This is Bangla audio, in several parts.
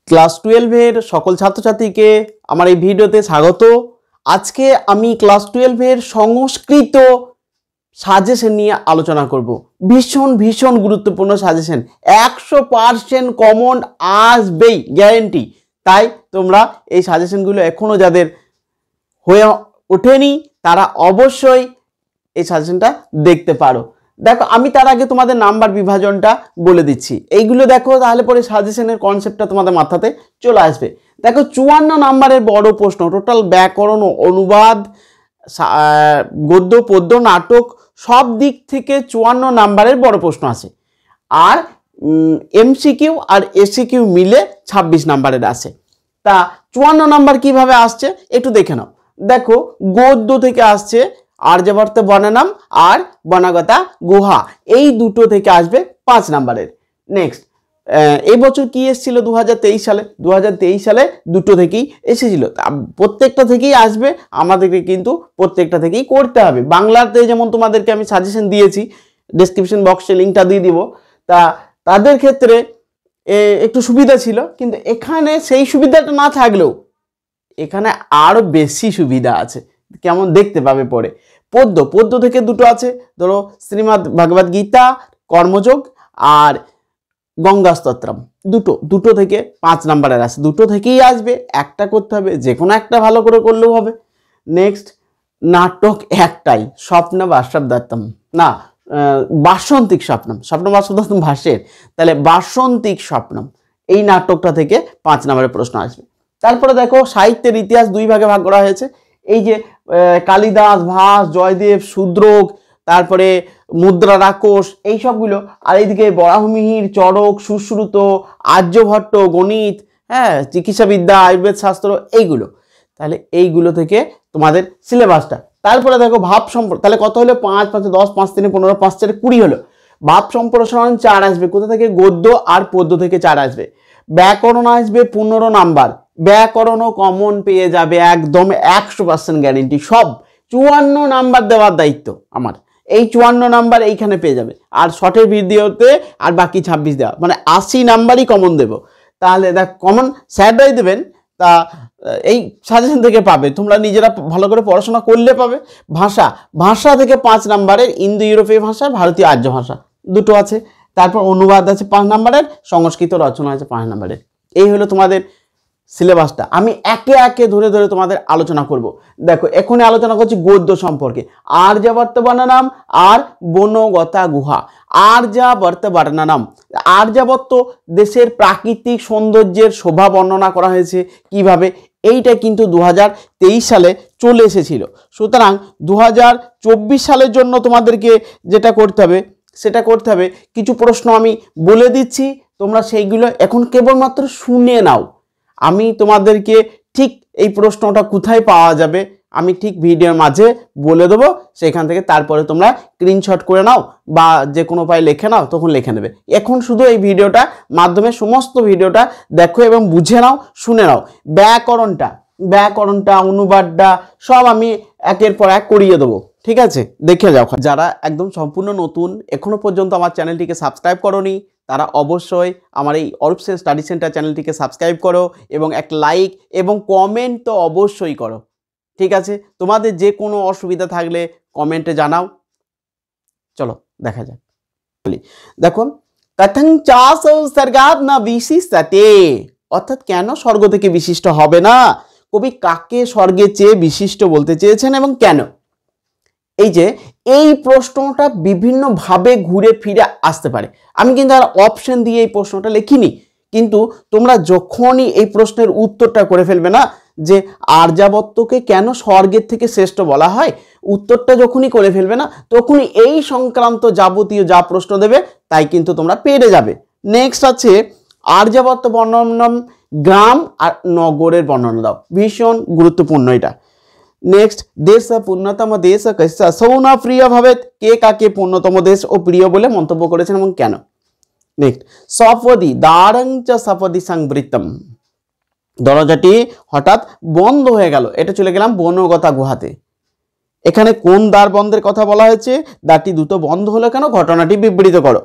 ক্লাস 12 এর সকল ছাত্রছাত্রীকে আমার এই ভিডিওতে স্বাগত। আজকে আমি ক্লাস 12 এর সংস্কৃত সাজেশন নিয়ে আলোচনা করব। ভীষণ গুরুত্বপূর্ণ সাজেশন, 100% কমন আসবেই, গ্যারেন্টি। তাই তোমরা এই সাজেশনগুলো এখনো যাদের হয়ে ওঠেনি তারা অবশ্যই এই সাজেশনটা দেখতে পারো। দেখো, আমি তার আগে তোমাদের নাম্বার বিভাজনটা বলে দিচ্ছি। এইগুলো দেখো, তাহলে পরে সাজেশনের কনসেপ্টটা তোমাদের মাথাতে চলে আসবে। দেখো, 54 নাম্বারের বড় প্রশ্ন, টোটাল ব্যাকরণ, অনুবাদ, গদ্য, পদ্য, নাটক সব দিক থেকে 54 নাম্বারের বড় প্রশ্ন আছে। আর এমসিকিউ আর এসিকিউ মিলে 26 নাম্বারের আছে। তা 54 নাম্বার কিভাবে আসছে একটু দেখে নাও। দেখো, গদ্য থেকে আসছে আর্যাবর্ত বর্ণনাম আর বনগতা গুহা, এই দুটো থেকে আসবে 5 নাম্বারের। নেক্সট, এই বছর কি এসেছিল 2023 সালে? 2023 সালে দুটো থেকেই এসেছিল। প্রত্যেকটা থেকেই আসবে, আমাদেরকে কিন্তু প্রত্যেকটা থেকেই করতে হবে। বাংলাতে যেমন তোমাদেরকে আমি সাজেশন দিয়েছি, ডেসক্রিপশন বক্সে লিঙ্কটা দিয়ে দিব। তা তাদের ক্ষেত্রে একটু সুবিধা ছিল, কিন্তু এখানে সেই সুবিধাটা না থাকলেও এখানে আরও বেশি সুবিধা আছে, কেমন দেখতে পাবে পরে। পদ্য থেকে দুটো আছে, ধরো শ্রীমদ্ ভগবদ গীতা, কর্মযোগ আর গঙ্গা স্তোত্রম, দুটো থেকে 5 নাম্বারের আছে। দুটো থেকেই আসবে, একটা করতে হবে, যে কোনো একটা ভালো করে করলেও হবে। নেক্সট, নাটক একটাই, স্বপ্ন বাসবদত্তম, না বাসন্তিক স্বপ্নম, স্বপ্ন বাসবদত্তম ভাষ্যের, তাহলে বাসন্তিক স্বপ্নম, এই নাটকটা থেকে 5 নাম্বারের প্রশ্ন আসবে। তারপরে দেখো, সাহিত্যের ইতিহাস 2 ভাগে ভাগ করা হয়েছে। এই যে কালিদাস, ভাস, জয়দেব, শূদ্রক, তারপরে মুদ্রা রাক্ষস, এই সবগুলো। আর এইদিকে বরাহমিহির, চরক, সুশ্রুত, আর্যভট্ট, গণিত, চিকিৎসাবিদ্যা, আয়ুর্বেদ শাস্ত্র, এইগুলো। তাহলে এইগুলো থেকে তোমাদের সিলেবাসটা। তারপরে দেখো ভাব সম্প্রসারণ, তাহলে কত হলো? 5 5 10, 5 3 15, 5 4 20 হলো। ভাব সম্প্রসারণ 4 আসবে, কোথা থেকে? গদ্য আর পদ্য থেকে 4 আসবে। ব্যাকরণ আসবে 15 নাম্বার, ব্যাকরণও কমন পেয়ে যাবে, একদম 100% গ্যারেন্টি। সব 54 নাম্বার দেওয়ার দায়িত্ব আমার, এই 54 নাম্বার এইখানে পেয়ে যাবে। আর শর্টের ভিডিওতে আর বাকি 26 দেওয়া, মানে 80 নাম্বারই কমন দেব। তাহলে দেখ, কমন স্যাররাই দেবেন, তা এই সাজেশন থেকে পাবে, তোমরা নিজেরা ভালো করে পড়াশোনা করলে পাবে। ভাষা থেকে 5 নাম্বারের, ইন্দো ইউরোপীয় ভাষা, ভারতীয় আর্য ভাষা দুটো আছে। তারপর অনুবাদ আছে 5 নাম্বারের, সংস্কৃত রচনা আছে 5 নাম্বারের। এই হলো তোমাদের সিলেবাসটা। আমি একে একে ধরে তোমাদের আলোচনা করব। দেখো, এখনই আলোচনা করছি গদ্য সম্পর্কে। আর্যাবর্ত বর্ণনাম আর বনগতা গুহা। আর্যাবর্ত বর্ণনাম, আর্যাবর্ত দেশের প্রাকৃতিক সৌন্দর্যের শোভা বর্ণনা করা হয়েছে কিভাবে, এইটা কিন্তু 2023 সালে চলে এসেছিল। সুতরাং 2024 সালের জন্য তোমাদেরকে যেটা করতে হবে সেটা করতে হবে। কিছু প্রশ্ন আমি বলে দিচ্ছি, তোমরা সেইগুলো এখন কেবলমাত্র শুনে নাও। আমি তোমাদেরকে ঠিক এই প্রশ্নটা কোথায় পাওয়া যাবে আমি ঠিক ভিডিওর মাঝে বলে দেবো, সেখান থেকে তারপরে তোমরা স্ক্রিনশট করে নাও বা যে কোনো উপায় লিখে নাও, তখন লিখে নেবে। এখন শুধু এই ভিডিওটা মাধ্যমে সমস্ত ভিডিওটা দেখো এবং বুঝে নাও, শুনে নাও। ব্যাকরণটা, অনুবাদটা সব আমি একের পর এক করিয়ে দেবো, ঠিক আছে? দেখে যাও। যারা একদম সম্পূর্ণ নতুন, এখনো পর্যন্ত আমার চ্যানেলটিকে সাবস্ক্রাইব করোনি, তারা অবশ্যই আমার এই অরূপ সেন স্টাডি সেন্টার চ্যানেলটিকে সাবস্ক্রাইব করো এবং এক লাইক এবং কমেন্ট তো অবশ্যই করো, ঠিক আছে? তোমাদের যে কোনো অসুবিধা থাকলে কমেন্টে জানাও। চলো দেখা যাক। দেখো, কথং চাস সর্গাৎ না বিশিষ্টতে, অর্থাৎ কেন স্বর্গ থেকে বিশিষ্ট হবে না? কবি কাকে স্বর্গের চেয়ে বিশিষ্ট বলতে চেয়েছেন এবং কেন? এই যে এই প্রশ্নটা বিভিন্নভাবে ঘুরে ফিরে আসতে পারে। আমি কিন্তু আর অপশন দিয়ে এই প্রশ্নটা লিখিনি, কিন্তু তোমরা যখনই এই প্রশ্নের উত্তরটা করে ফেলবে না, যে আর্যাবর্তকে কেন স্বর্গের থেকে শ্রেষ্ঠ বলা হয়, উত্তরটা যখনই করে ফেলবে না, তখনই এই সংক্রান্ত যাবতীয় যা প্রশ্ন দেবে তাই কিন্তু তোমরা পেরে যাবে। নেক্সট আছে আর্যাবর্ত বর্ণনাম, গ্রাম আর নগরের বর্ণনা দাও, ভীষণ গুরুত্বপূর্ণ এটা। নেক্সট, দেশ পূর্ণতম দেশ কস্য সৌনা প্রিয় ভবেত, কে কাকে পূর্ণতম দেশ ও প্রিয় বলে মন্তব্য করেছেন এবং কেন? নেক্সট, সপদি দ্বারং চ সপদি সংবৃতম, দরজাটি হঠাৎ বন্ধ হয়ে গেল, এটা চলে গেলাম বনগতা গুহাতে। এখানে কোন দ্বার বন্ধের কথা বলা হয়েছে? দ্বারটি দ্রুত বন্ধ হলো কেন? ঘটনাটি বিবৃত করো।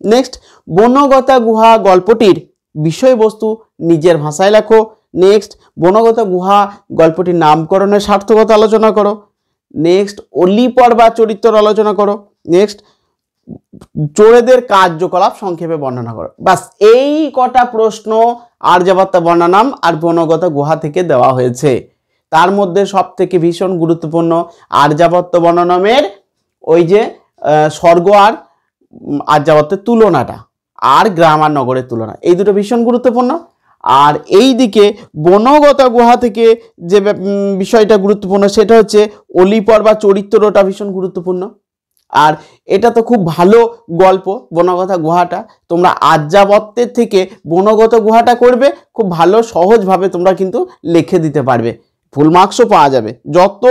নেক্সট, বনগতা গুহা গল্পটির বিষয়বস্তু নিজের ভাষায় লেখো। নেক্সট, বনগত গুহা গল্পটির নামকরণের সার্থকতা আলোচনা করো। নেক্সট, অলিপর বা চরিত্র আলোচনা করো। নেক্সট, চোরেদের কার্যকলাপ সংক্ষেপে বর্ণনা করো। বাস এই কটা প্রশ্ন আর্যাবর্ত বর্ণনাম আর বনগত গুহা থেকে দেওয়া হয়েছে। তার মধ্যে সব থেকে ভীষণ গুরুত্বপূর্ণ আর্যাবর্ত বর্ণনামের ওই যে স্বর্গ আর আর্যাবর্তের তুলনাটা, আর গ্রাম আর নগরের তুলনা, এই দুটো ভীষণ গুরুত্বপূর্ণ। আর এই দিকে বনগত গুহা থেকে যে বিষয়টা গুরুত্বপূর্ণ সেটা হচ্ছে অলিপর বা চরিত্রটা ভীষণ গুরুত্বপূর্ণ। আর এটা তো খুব ভালো গল্প বনগত গুহাটা, তোমরা আর্যাবর্তের থেকে বনগত গুহাটা করবে, খুব ভালো সহজভাবে তোমরা কিন্তু লিখে দিতে পারবে, ফুল মার্কসও পাওয়া যাবে। যত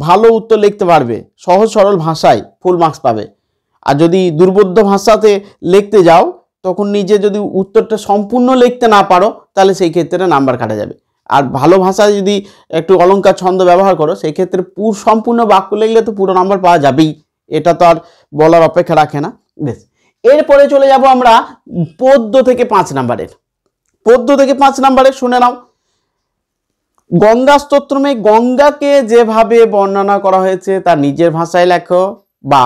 ভালো উত্তর লিখতে পারবে সহজ সরল ভাষায় ফুল মার্কস পাবে। আর যদি দুর্বোধ্য ভাষাতে লিখতে যাও তখন নিজে যদি উত্তরটা সম্পূর্ণ লিখতে না পারো তাহলে সেই ক্ষেত্রে নাম্বার কাটা যাবে। আর ভালো ভাষায় যদি একটু অলংকার ছন্দ ব্যবহার করো সেই ক্ষেত্রে সম্পূর্ণ বাক্য লিখলে তো পুরো নাম্বার পাওয়া যাবেই, এটা তো আর বলার অপেক্ষা রাখে না। বেশ, এরপরে চলে যাব আমরা পদ্য থেকে 5 নাম্বারের। পদ্য থেকে 5 নাম্বারের শুনে নাও। গঙ্গা স্তোত্রমে গঙ্গাকে যেভাবে বর্ণনা করা হয়েছে তার নিজের ভাষায় লেখো, বা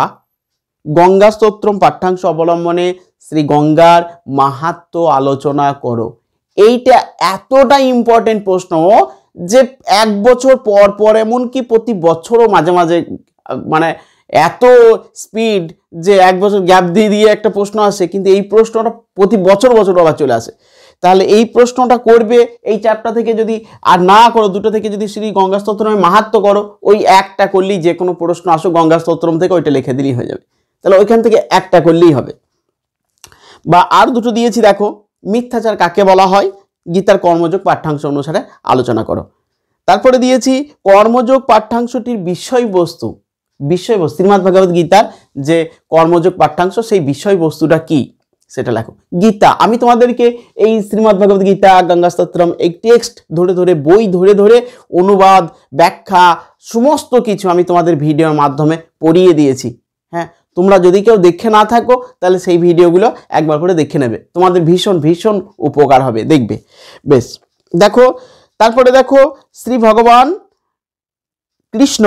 গঙ্গা স্তোত্রম পাঠ্যাংশ অবলম্বনে শ্রী গঙ্গার মাহাত্ম্য আলোচনা করো। এইটা এতটা ইম্পর্টেন্ট প্রশ্ন যে 1 বছর পর পর, এমনকি প্রতি বছরও মাঝে মাঝে, মানে এত স্পিড যে 1 বছর গ্যাপ দিয়ে দিয়ে একটা প্রশ্ন আসে, কিন্তু এই প্রশ্নটা প্রতি বছর বছর আবার চলে আসে। তাহলে এই প্রশ্নটা করবে এই 4টা থেকে, যদি আর না করো 2টা থেকে যদি শ্রী গঙ্গা স্তোত্রমে মাহাত্ম্য করো, ওই একটা করলেই যে কোনো প্রশ্ন আসো গঙ্গা স্তোত্রম থেকে ওইটা লিখে দিলেই হয়ে যাবে। তাহলে ওইখান থেকে একটা করলেই হবে। বা আর 2টো দিয়েছি দেখো, মিথ্যাচার কাকে বলা হয়, গীতার কর্মযোগ পাঠ্যাংশ অনুসারে আলোচনা করো। তারপরে দিয়েছি কর্মযোগ পাঠ্যাংশটির বিষয়বস্তু, শ্রীমদ্ ভগবদ গীতার যে কর্মযোগ পাঠ্যাংশ সেই বিষয়বস্তুটা কি সেটা লেখো। গীতা, আমি তোমাদেরকে এই শ্রীমদ্ ভগবদ গীতা, গঙ্গা স্তোত্রম, এই টেক্সট ধরে ধরে, বই ধরে ধরে অনুবাদ, ব্যাখ্যা সমস্ত কিছু আমি তোমাদের ভিডিওর মাধ্যমে পড়িয়ে দিয়েছি। হ্যাঁ, তোমরা যদি কেউ দেখে না থাকো তাহলে সেই ভিডিওগুলো একবার করে দেখে নেবে, তোমাদের ভীষণ ভীষণ উপকার হবে, দেখবে। বেশ, দেখো তারপরে দেখো শ্রী ভগবান কৃষ্ণ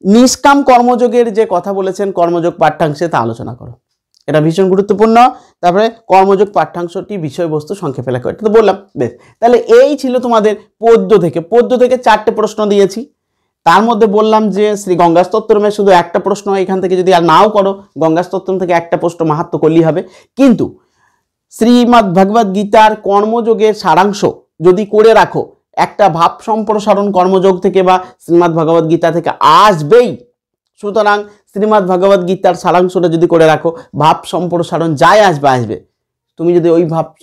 নিষ্কাম কর্মযোগের যে কথা বলেছেন কর্মযোগ পাঠ্যাংশে তা আলোচনা করো, এটা ভীষণ গুরুত্বপূর্ণ। তারপরে কর্মযোগ পাঠ্যাংশটি বিষয়বস্তু সংক্ষেপে লেখো, এটা তো বললাম। বেশ, তাহলে এই ছিল তোমাদের পদ্য থেকে। পদ্য থেকে 4টে প্রশ্ন দিয়েছি, তার মধ্যে বললাম যে শ্রী গঙ্গা স্তোত্রমে শুধু একটা প্রশ্ন, এখান থেকে যদি আর নাও করো গঙ্গা স্তোত্রম থেকে একটা প্রশ্ন মাহাত্ম্য করলেই হবে। কিন্তু শ্রীমদ্ ভগবদ গীতার কর্মযোগের সারাংশ যদি করে রাখো, একটা ভাব সম্প্রসারণ কর্মযোগ থেকে বা শ্রীমদ্ ভগবদ গীতা থেকে আসবেই। সুতরাং শ্রীমদ্ ভগবদ গীতার সারাংশটা যদি করে রাখো, ভাব সম্প্রসারণ যাই আসবে, তুমি যদি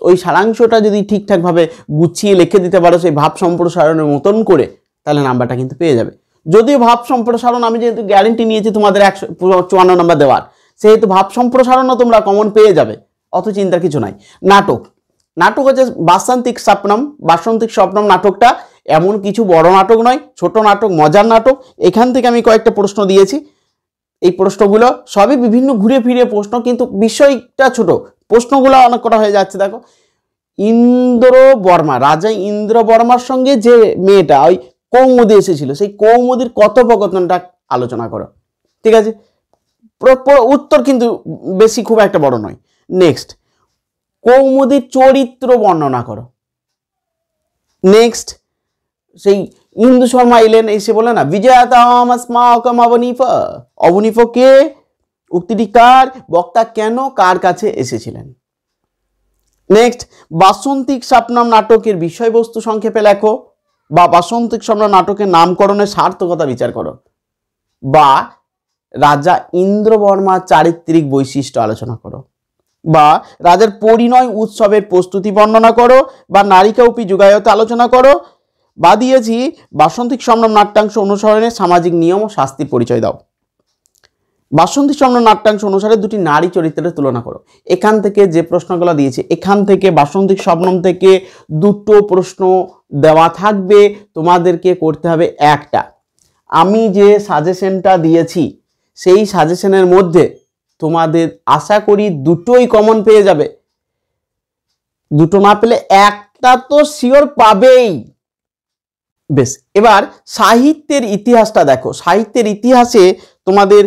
ওই সারাংশটা যদি ঠিকঠাকভাবে গুছিয়ে লিখে দিতে পারো সেই ভাব সম্প্রসারণের মতন করে, তাহলে নাম্বারটা কিন্তু পেয়ে যাবে। যদিও ভাব সম্প্রসারণ আমি যেহেতু গ্যারেন্টি নিয়েছি তোমাদের 154 নাম্বার দেওয়ার, সেহেতু ভাব সম্প্রসারণও তোমরা কমন পেয়ে যাবে, অত চিন্তার কিছু নাই। নাটক হচ্ছে বাসন্তিক স্বপ্নম নাটকটা এমন কিছু বড় নাটক নয়, ছোট নাটক, মজার নাটক। এখান থেকে আমি কয়েকটা প্রশ্ন দিয়েছি, এই প্রশ্নগুলো সবই বিভিন্ন ঘুরে ফিরে প্রশ্ন, কিন্তু বিষয়টা ছোট, প্রশ্নগুলো অনেক করা হয়ে যাচ্ছে। দেখো, রাজা ইন্দ্র বর্মার সঙ্গে যে মেয়েটা ওই কৌমুদি এসেছিল, সেই কৌমুদির কথোপকথনটা আলোচনা করো। ঠিক আছে, উত্তর কিন্তু বেশি খুব একটা বড় নয়। নেক্সট, কৌমুদির চরিত্র বর্ণনা করো। নেক্সট, সেই ইন্দু শর্মা এলেন, এসে বলে না বিজয়াতাম अस्माकम অবনীফ, অবনীফ কে, উক্তিটি কার, বক্তা কেন, কার কাছে এসেছিলেন। নেক্সট, বাসন্তিক স্বপ্নম নাটকের বিষয়বস্তু সংক্ষেপে লেখো, বা বাসন্তিক স্বপ্নম নাটকের নামকরণের সার্থকতা বিচার করো, বা রাজা ইন্দ্রবর্মার চারিত্রিক বৈশিষ্ট্য আলোচনা করো, বা রাজার পরিণয় উৎসবের প্রস্তুতি বর্ণনা করো, বা নারিকাউপি যুগায়ত আলোচনা করো, বা দিয়েছি বাসন্তিক স্বপ্নম নাট্যাংশ অনুসরণে সামাজিক নিয়ম ও শাস্তির পরিচয় দাও। বাসন্তিক স্বপ্নম নাট্যাংশ অনুসারে 2টি নারী চরিত্রের তুলনা করো। এখান থেকে যে প্রশ্নগুলো দিয়েছে, এখান থেকে বাসন্তিক স্বপ্নম থেকে 2টো প্রশ্ন দেওয়া থাকবে, তোমাদেরকে করতে হবে একটা। আমি যে সাজেশনটা দিয়েছি সেই সাজেশনের মধ্যে তোমাদের আশা করি 2টোই কমন পেয়ে যাবে। দুটো না পেলে একটা তো শিওর পাবেই। বেশ, এবার সাহিত্যের ইতিহাসটা দেখো। সাহিত্যের ইতিহাসে তোমাদের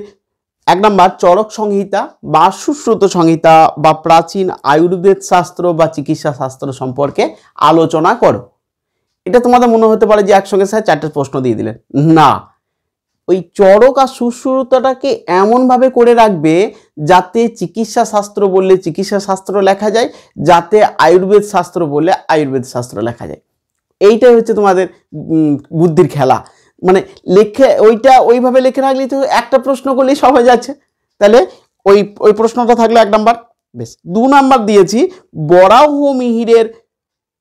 1 নাম্বার চরক সংহিতা বা সুশ্রুত সংহিতা বা প্রাচীন আয়ুর্বেদ শাস্ত্র বা চিকিৎসা শাস্ত্র সম্পর্কে আলোচনা করো। এটা তোমাদের মনে হতে পারে যে একসঙ্গে স্যার 4টে প্রশ্ন দিয়ে দিলেন। না, ওই চরক আর সুশ্রুতটাকে এমনভাবে করে রাখবে যাতে চিকিৎসা শাস্ত্র বললে চিকিৎসা শাস্ত্র লেখা যায়, যাতে আয়ুর্বেদ শাস্ত্র বললে আয়ুর্বেদ শাস্ত্র লেখা যায়। এইটাই হচ্ছে তোমাদের বুদ্ধির খেলা। মানে লেখে ওইটা ওইভাবে লিখে রাখলেই তো একটা প্রশ্ন করলেই সব হয়ে যাচ্ছে। তাহলে ওই প্রশ্নটা থাকলো 1 নাম্বার। বেশ, 2 নাম্বার দিয়েছি বরাহ মিহিরের,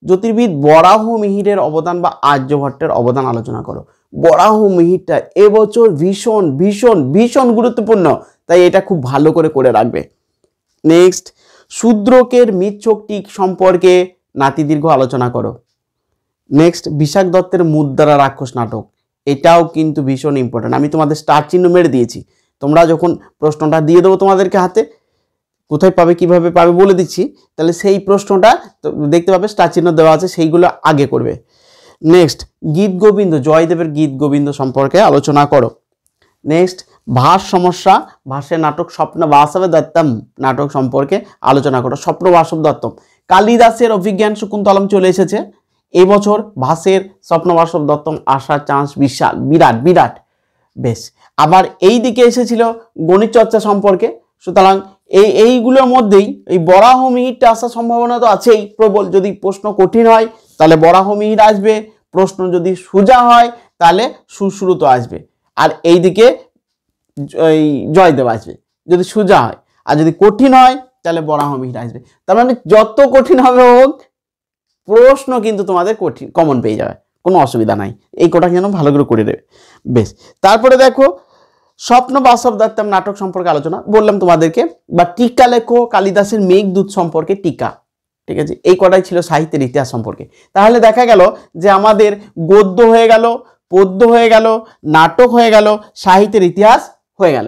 জ্যোতির্বিদ বরাহ মিহিরের অবদান বা আর্যভট্টের অবদান আলোচনা করো। বরাহ মিহিরটা এবছর ভীষণ ভীষণ ভীষণ গুরুত্বপূর্ণ, তাই এটা খুব ভালো করে রাখবে। নেক্সট, শূদ্রকের মৃচ্ছকটিক সম্পর্কে নাতিদীর্ঘ আলোচনা করো। নেক্সট, বিশাখ দত্তের মুদ্রা রাক্ষস নাটক, এটাও কিন্তু ভীষণ ইম্পর্টেন্ট। আমি তোমাদের স্টার চিহ্ন মেরে দিয়েছি, তোমরা যখন প্রশ্নটা দিয়ে দেবো তোমাদেরকে হাতে, কোথায় পাবে কিভাবে পাবে বলে দিচ্ছি, তাহলে সেই প্রশ্নটা দেখতে পাবে স্টার চিহ্ন দেওয়া আছে, সেইগুলো আগে করবে। নেক্সট, গীত গোবিন্দ, জয়দেবের গীত গোবিন্দ সম্পর্কে আলোচনা করো। নেক্সট, ভাস সমস্যা, ভাসের নাটক স্বপ্ন বাসব দত্তম নাটক সম্পর্কে আলোচনা করো। স্বপ্ন বাসব দত্তম, কালিদাসের অভিজ্ঞান শকুন্তলম চলে এসেছে এবছর, ভাসের স্বপ্ন বাসব দত্তম আসার চান্স বিশাল, বিরাট বিরাট। বেশ, আবার এই দিকে এসেছিল গণিত চর্চা সম্পর্কে, সুতরাং এইগুলোর মধ্যেই এই বরাহ মিহিরটা আসার সম্ভাবনা তো আছেই প্রবল। যদি প্রশ্ন কঠিন হয় তাহলে বরাহ মিহির আসবে, প্রশ্ন যদি সোজা হয় তাহলে সুশ্রুত আসবে, আর এইদিকে জয়দেব আসবে যদি সোজা হয়, আর যদি কঠিন হয় তাহলে বরাহ মিহির আসবে। তার মানে যত কঠিন হবে হোক প্রশ্ন কিন্তু তোমাদের কঠিন কমন পেয়ে যাবে, কোনো অসুবিধা নাই। এই কোটা যেন ভালো করে দেবে। বেশ, তারপরে দেখো স্বপ্ন বাসব দত্তম নাটক সম্পর্কে আলোচনা বললাম তোমাদেরকে, বা টিকা লেখো কালিদাসের মেঘদূত সম্পর্কে টিকা। ঠিক আছে, এই কটাই ছিল সাহিত্যের ইতিহাস সম্পর্কে। তাহলে দেখা গেল যে আমাদের গদ্য হয়ে গেল, পদ্য হয়ে গেল, নাটক হয়ে গেল, সাহিত্যের ইতিহাস হয়ে গেল।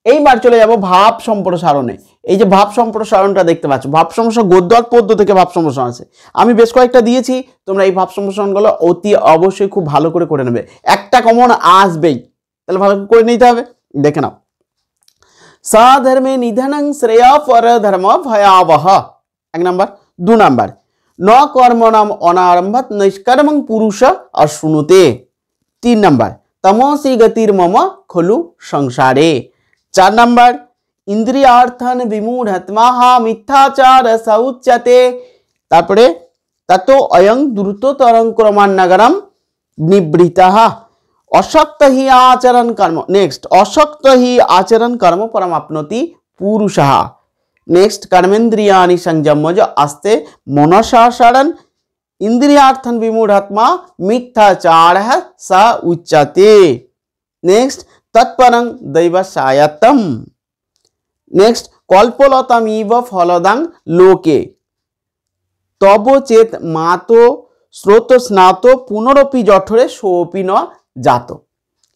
এইবার চলে যাব ভাব সম্প্রসারণে। এই যে ভাব সম্প্রসারণটা দেখতে পাচ্ছ, ভাব সম্প্রসারণ গদ্য আর পদ্য থেকে ভাব সম্প্রসারণ আছে, আমি বেশ কয়েকটা দিয়েছি। তোমরা এই ভাব সম্প্রসারণগুলো অতি অবশ্যই খুব ভালো করে নেবে, একটা কমন আসবেই, তাহলে ভালো করে নিতে হবে। দেখে নাও, সাধর্মে নিধনং শ্রেয় পর ধর্ম ভয়াবহ 1 নাম্বার। 2 নাম্বার, ন কর্মণাম অনারম্ভত নিষ্কর্মং পুরুষ অশ্নুতে। 3 নাম্বার, তমসি গতির মম খলু সংসারে। 4 নাম্বার, ইন্দ্রিয়ার্থন বিমূঢ়াত্মাহ মিথ্যাচার সৌচ্যতে। তারপরে ততো অয়ং দ্রুততরং ক্রমান্নগরম নিবৃতঃ অশক্ত হি আচরণ কর্ম। নেক্সট, অশক্ত হি আচরণ কর্ম পরমাপ্নोति পুরুষः। নেক্সট, কর্মেন্দ্রিয়ানি সংযম্য আস্তে মনসাশরণ ইন্দ্রিয়ার্থন বিমূঢ়াত্মা মিথ্যাচারः স উচ্যতে। নেক্সট, তৎপরং দৈবসায়তম। নেক্সট, কল্পলতামিব ফলদাং লোকে তব চেত মাতো স্রোত স্নাত পুনরপি জঠরে সোপি ন জাত।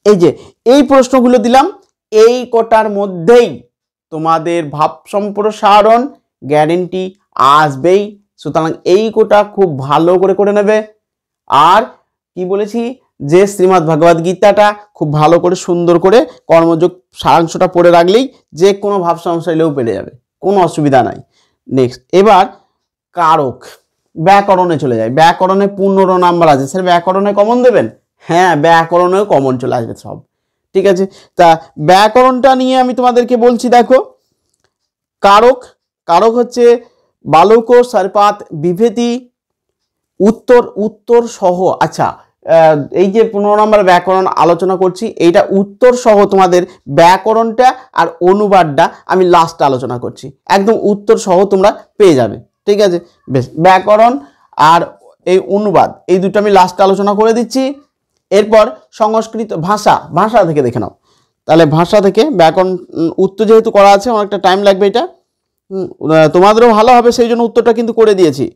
এই যে এই প্রশ্নগুলো দিলাম, এই কোটার মধ্যেই তোমাদের ভাব সম্প্রসারণ গ্যারেন্টি আসবেই, সুতরাং এই কোটা খুব ভালো করে নেবে। আর কি বলেছি যে শ্রীমদ্ ভগবদ গীতাটা খুব ভালো করে সুন্দর করে কর্মযোগ সারাংশটা পড়ে রাখলেই যে কোনো ভাব সমস্যা এলেও পেরে যাবে, কোনো অসুবিধা নাই। নেক্সট, এবার কারক ব্যাকরণে চলে যায়। ব্যাকরণে 15 নাম্বার আছে, স্যার ব্যাকরণে কমন দেবেন? হ্যাঁ, ব্যাকরণেও কমন চলে আসবে সব, ঠিক আছে। তা ব্যাকরণটা নিয়ে আমি তোমাদেরকে বলছি, দেখো কারক, কারক হচ্ছে বালুক সর্পাত বিভেতি উত্তর সহ। আচ্ছা, এই যে 15 নম্বর ব্যাকরণ আলোচনা করছি, এইটা উত্তর সহ তোমাদের ব্যাকরণটা আর অনুবাদটা আমি লাস্টে আলোচনা করছি, একদম উত্তর সহ তোমরা পেয়ে যাবে, ঠিক আছে। বেশ, ব্যাকরণ আর এই অনুবাদ এই দুটো আমি লাস্টে আলোচনা করে দিচ্ছি। এরপর সংস্কৃত ভাষা, ভাষা থেকে দেখে নাও। তাহলে ভাষা থেকে ব্যাকরণ উত্তর যেহেতু করা আছে, অনেকটা টাইম লাগবে, এটা তোমাদেরও ভালো হবে, সেই জন্য উত্তরটা কিন্তু করে দিয়েছি,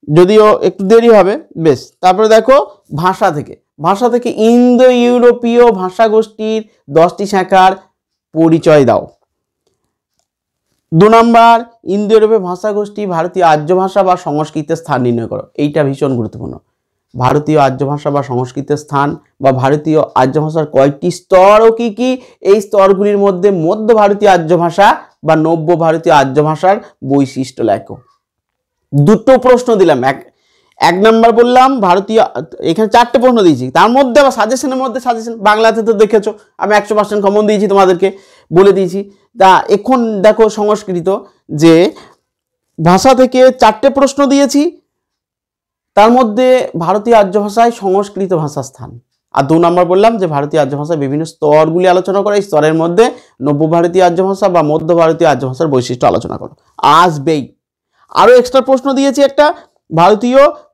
যদিও একটু দেরি হবে। বেশ, তারপরে দেখো ভাষা থেকে, ভাষা থেকে ইন্দো ইউরোপীয় ভাষা গোষ্ঠীর 10টি শাখার পরিচয় দাও। 2 নম্বর, ইন্দো ইউরোপীয় ভাষা গোষ্ঠী ভারতীয় আর্য ভাষা বা সংস্কৃতের স্থান নির্ণয় করো। এইটা ভীষণ গুরুত্বপূর্ণ। ভারতীয় আর্য ভাষা বা সংস্কৃতের স্থান বা ভারতীয় আর্য ভাষার কয়টি স্তর ও কি কি, এই স্তরগুলির মধ্যে মধ্য ভারতীয় আর্য ভাষা বা নব্য ভারতীয় আর্য ভাষার বৈশিষ্ট্য লেখো। দুটো প্রশ্ন দিলাম, এক নম্বর বললাম ভারতীয়, এখানে 4টে প্রশ্ন দিয়েছি, তার মধ্যে আবার সাজেশনের মধ্যে সাজেশন, বাংলাতে তো দেখেছো আমি 100% কমন দিয়েছি, তোমাদেরকে বলে দিয়েছি। তা এখন দেখো সংস্কৃত, যে ভাষা থেকে 4টে প্রশ্ন দিয়েছি, তার মধ্যে ভারতীয় আর্য ভাষায় সংস্কৃত ভাষার স্থান। আর 2 নম্বর বললাম যে ভারতীয় আর্য ভাষার বিভিন্ন স্তরগুলি আলোচনা করো, এই স্তরের মধ্যে নব্য ভারতীয় আর্য ভাষা বা মধ্য ভারতীয় আর্য ভাষার বৈশিষ্ট্য আলোচনা করো। আসবেই। আরও এক্সট্রা প্রশ্ন দিয়েছি একটা,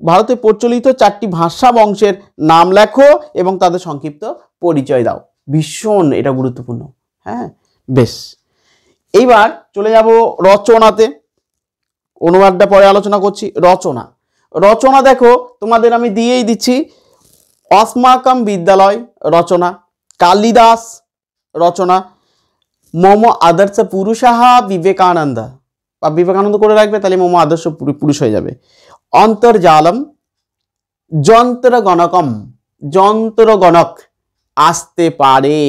ভারতে প্রচলিত 4টি ভাষা বংশের নাম লেখো এবং তাদের সংক্ষিপ্ত পরিচয় দাও। ভীষণ এটা গুরুত্বপূর্ণ। হ্যাঁ, বেশ। এইবার চলে যাব রচনাতে, অনুবাদটা পরে আলোচনা করছি। রচনা দেখো তোমাদের আমি দিয়েই দিচ্ছি, অস্মাকম বিদ্যালয় রচনা, কালিদাস রচনা, মম আদর্শ পুরুষাহ বিবেকানন্দ, বা বিবেকানন্দ করে রাখবে তাহলে মম আদর্শ পুরুষ হয়ে যাবে। অন্তর্জালম, যন্ত্রগণক আসতে পারে,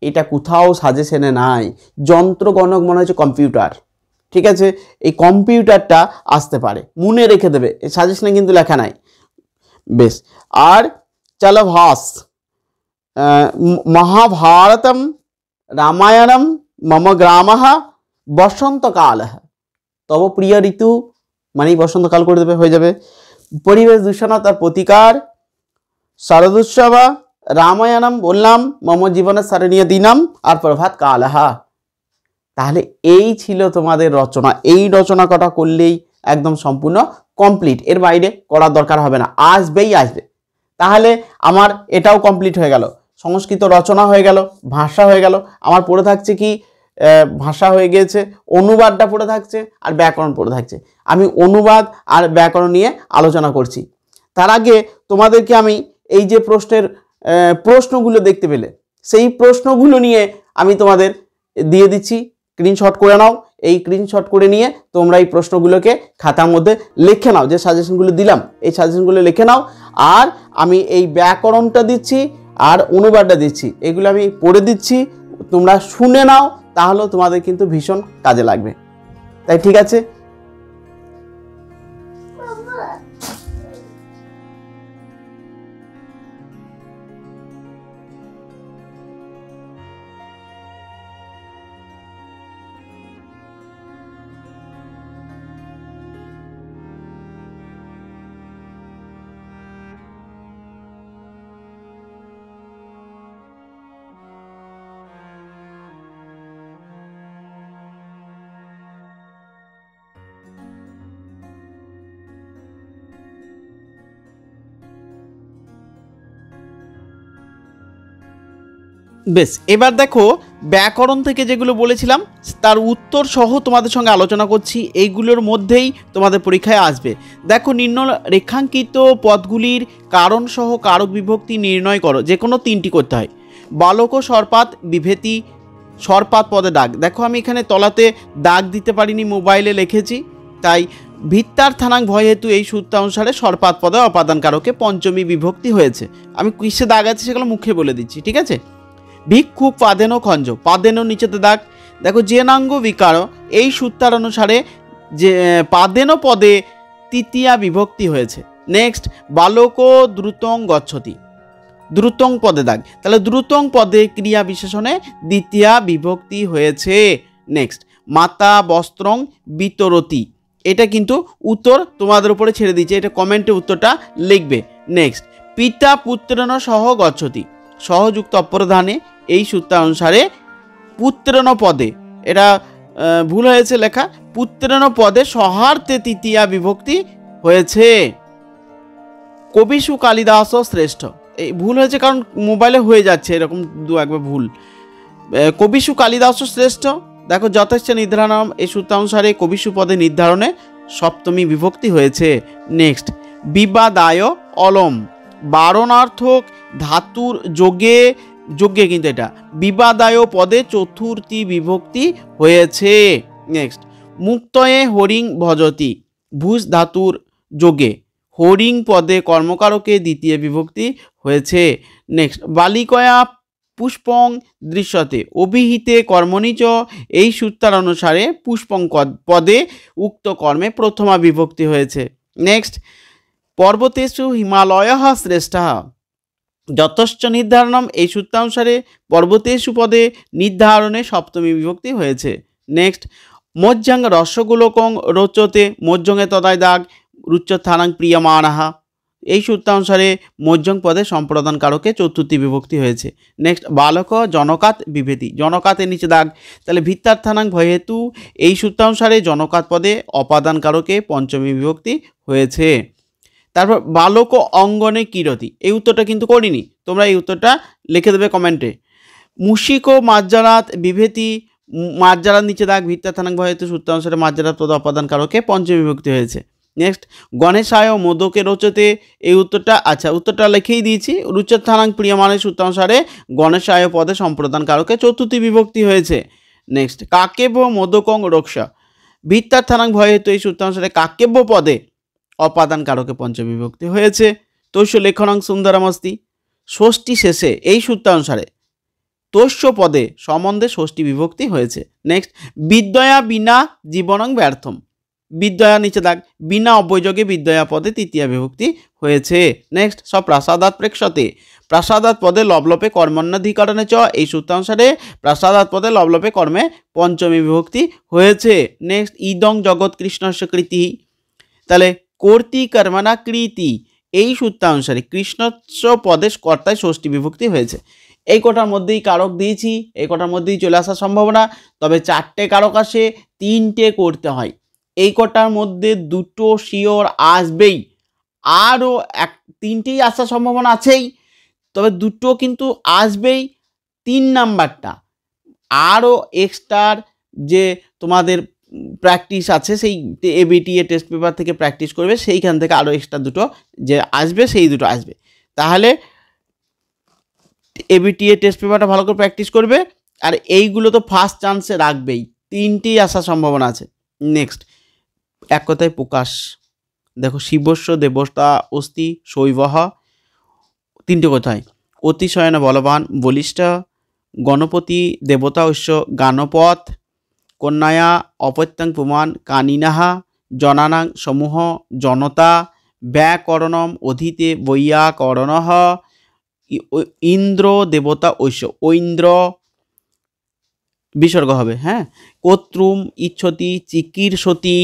এটা কোথাও সাজেশনে নাই। যন্ত্রগণক মনে হচ্ছে কম্পিউটার, ঠিক আছে, এই কম্পিউটারটা আসতে পারে, মনে রেখে দেবে, এই সাজেশনে কিন্তু লেখা নাই। বেশ। আর চলো ভাস, মহাভারতম রামায়ণম মম গ্রামঃ বসন্তকাল, তব প্রিয় ঋতু মানেই বসন্তকাল করে দেবে, হয়ে যাবে। পরিবেশ দূষণতার প্রতিকার, শারদোৎসবা, রামায়ণম বললাম, মম জীবনের সারণীয় দিনম, আর প্রভাত কালহা। তাহলে এই ছিল তোমাদের রচনা। এই রচনা কটা করলেই একদম সম্পূর্ণ কমপ্লিট, এর বাইরে করার দরকার হবে না, আসবে। তাহলে আমার এটাও কমপ্লিট হয়ে গেল, সংস্কৃত রচনা হয়ে গেল, ভাষা হয়ে গেল। আমার পড়ে থাকছে কি, ভাষা হয়ে গিয়েছে, অনুবাদটা পড়ে থাকছে আর ব্যাকরণ পড়ে থাকছে। আমি অনুবাদ আর ব্যাকরণ নিয়ে আলোচনা করছি। তার আগে তোমাদেরকে আমি এই যে প্রশ্নগুলো দেখতে পেলে, সেই প্রশ্নগুলো নিয়ে আমি তোমাদের দিয়ে দিচ্ছি, স্ক্রিনশট করে নাও। এই স্ক্রিনশট করে নিয়ে তোমরা এই প্রশ্নগুলোকে খাতার মধ্যে লিখে নাও, যে সাজেশনগুলো দিলাম এই সাজেশনগুলো লিখে নাও। আর আমি এই ব্যাকরণটা দিচ্ছি আর অনুবাদটা দিচ্ছি, এগুলো আমি পড়ে দিচ্ছি, তোমরা শুনে নাও, তাহলে তোমাদের কিন্তু ভীষণ কাজে লাগবে। তাই ঠিক আছে, বেশ। এবার দেখো ব্যাকরণ থেকে যেগুলো বলেছিলাম তার উত্তর সহ তোমাদের সঙ্গে আলোচনা করছি, এইগুলোর মধ্যেই তোমাদের পরীক্ষায় আসবে। দেখো, নিম্ন রেখাঙ্কিত পদগুলির কারণ সহ কারক বিভক্তি নির্ণয় করো। যে কোনো 3টি করতে হয়। বালক সর্পাত বিভেতি, সর্পাত পদে দাগ। দেখো আমি এখানে তলাতে দাগ দিতে পারিনি, মোবাইলে লিখেছি, তাই ভিত্তার থানাং ভয় হেতু এই সূত্রানুসারে সর্পাত পদে অপাদান কারকে পঞ্চমী বিভক্তি হয়েছে। আমি কিসে দাগ আছে সেগুলো মুখে বলে দিচ্ছি, ঠিক আছে। ভিক্ষুক পাদেনো খঞ্জ, পাদেনো নিচেতে দাগ। দেখো জেনাঙ্গ বিকার, এই সূত্রার অনুসারে যে পাদেনো পদে তৃতীয়া বিভক্তি হয়েছে। নেক্সট, বালক দ্রুতং গচ্ছতি, দ্রুতং পদে দাগ, তাহলে দ্রুতং পদে ক্রিয়া বিশেষণে দ্বিতীয়া বিভক্তি হয়েছে। নেক্সট, মাতা বস্ত্রং বিতরতি, এটা কিন্তু উত্তর তোমাদের উপরে ছেড়ে দিচ্ছে, এটা কমেন্টে উত্তরটা লিখবে। নেক্সট, পিতা পুত্রেণ সহ গচ্ছতি, সহযুক্ত অপরধানে এই সূত্রানুসারে পুত্রেণ পদে, এটা ভুল হয়েছে লেখা, পুত্রেণ পদে সহার্থে তৃতীয়া বিভক্তি হয়েছে। কবিসু কালিদাস শ্রেষ্ঠ, এই ভুল হয়েছে কারণ মোবাইলে হয়ে যাচ্ছে এরকম 2-1 ভুল। কবিসু কালিদাস শ্রেষ্ঠ, দেখো যথেষ্ট নির্ধারণ, এই সূত্রানুসারে কবিসু পদে নির্ধারণে সপ্তমী বিভক্তি হয়েছে। নেক্সট, বিবাদায় অলম, বারণার্থক ধাতুর যোগে কিন্তু এটা বিবাদায় পদে চতুর্থী বিভক্তি হয়েছে। নেক্সট মুক্তয়ে হরিং ভজতি ভুজ ধাতুর যোগে হরিং পদে কর্মকারকে দ্বিতীয় বিভক্তি হয়েছে। নেক্সট বালিকয়া পুষ্পং দৃশ্যতে অভিহিতে কর্মণিচ এই সূত্রার অনুসারে পুষ্পং পদে উক্ত কর্মে প্রথমা বিভক্তি হয়েছে। নেক্সট পর্বতেষু হিমালয় শ্রেষ্ঠ যতশ্চ নির্ধারণম এই সূত্রানুসারে পর্বতেষু পদে নির্ধারণে সপ্তমী বিভক্তি হয়েছে। নেক্সট মজ্জাং রসগোলকং রোচতে মজ্জংয়ে তদায় দাগ রুচ্যথানাং প্রিয়মাণাহা এই সূত্রানুসারে মজ্জং পদে সম্প্রদান কারকে চতুর্থী বিভক্তি হয়েছে। নেক্সট বালক জনকাত বিভেতি জনকাতের নিচে দাগ তাহলে ভিত্তার্থানাং ভয়হেতু এই সূত্রানুসারে জনকাত পদে অপাদান কারকে পঞ্চমী বিভক্তি হয়েছে। তারপর বালক অঙ্গনে কিরতি এই উত্তরটা কিন্তু করিনি, তোমরা এই উত্তরটা লিখে দেবে কমেন্টে। মুশিক ও মাজ্জারাত বিভেতি মাজ্জারাত নিচে দাগ ভিত্তার্থানাং ভয়হেতু সূত্রানুসারে মাজ্জারাত পদে অপাদান কারকে পঞ্চমী বিভক্তি হয়েছে। নেক্সট গণেশায় মোদকে রোচতে এই উত্তরটা উত্তরটা লিখেই দিয়েছি রুচ্যথানাং প্রিয়মাণের সূত্রানুসারে গণেশায় পদে সম্প্রদান কারকে চতুর্থী বিভক্তি হয়েছে। নেক্সট কাকেব্য মোদকং রোক্ষা ভিত্তার্থানাং ভয়হেতু এই সূত্রানুসারে কাকেব্য পদে অপাদান কারকে পঞ্চমী বিভক্তি হয়েছে। তৈশ্য লেখনং সুন্দরমস্তি ষষ্ঠী শেষে এই সূত্রানুসারে তৈশ্য পদে সম্বন্ধে ষষ্ঠী বিভক্তি হয়েছে। নেক্সট বিদ্যয়া বিনা জীবনং ব্যর্থম বিদ্যয়া নিচে দাগ বিনা অব্যয়যোগে বিদ্যয়া পদে তৃতীয় বিভক্তি হয়েছে। নেক্সট প্রাসাদাত প্রেক্ষতে প্রাসাদাত পদে লবলপে কর্মণ্যাধিকরণে চ এই সূত্রানুসারে প্রাসাদাত পদে লবলপে কর্মে পঞ্চমী বিভক্তি হয়েছে। নেক্সট ইদং জগৎ কৃষ্ণস্য কৃতি তাহলে কর্তি কর্মণা কৃতি এই সূত্রানুসারে কৃষ্ণস্য পদে কর্তায় ষষ্ঠী বিভক্তি হয়েছে। এই কটার মধ্যেই কারক দিয়েছি, এই কটার মধ্যেই চলে আসার সম্ভাবনা, তবে চারটে কারক আসে তিনটে করতে হয়, এই কটার মধ্যে দুটো শিওর আসবেই, আরও তিনটেই আসার সম্ভাবনা আছেই, তবে দুটো কিন্তু আসবেই। 3 নাম্বারটা আরও এক্সট্রার যে তোমাদের প্র্যাকটিস আছে সেই এবিটিএ টেস্ট পেপার থেকে প্র্যাকটিস করবে, সেইখান থেকে আরও এক্সট্রা দুটো যে আসবে সেই দুটো আসবে। তাহলে এবিটিএ টেস্ট পেপারটা ভালো করে প্র্যাকটিস করবে, আর এইগুলো তো ফার্স্ট চান্সে রাখবেই, তিনটেই আসার সম্ভাবনা আছে। নেক্সট এক কথায় প্রকাশ দেখো শিবস্য দেবতা অস্তি শৈবহ তিনটে কথায় অতিশয়ন বলবান বলিষ্ঠ গণপতি দেবতা ঐশ্য গানপথ কন্যায়া অপত্যাং পুমান কানিনাহা জনানাং সমূহ জনতা ব্যাকরণম অধীতে বৈয়াকরণঃ ইন্দ্র দেবতা ঐশ্য ঐন্দ্র বিসর্গ হবে, হ্যাঁ। কর্তৃম ইচ্ছতি চিকীর্ষতি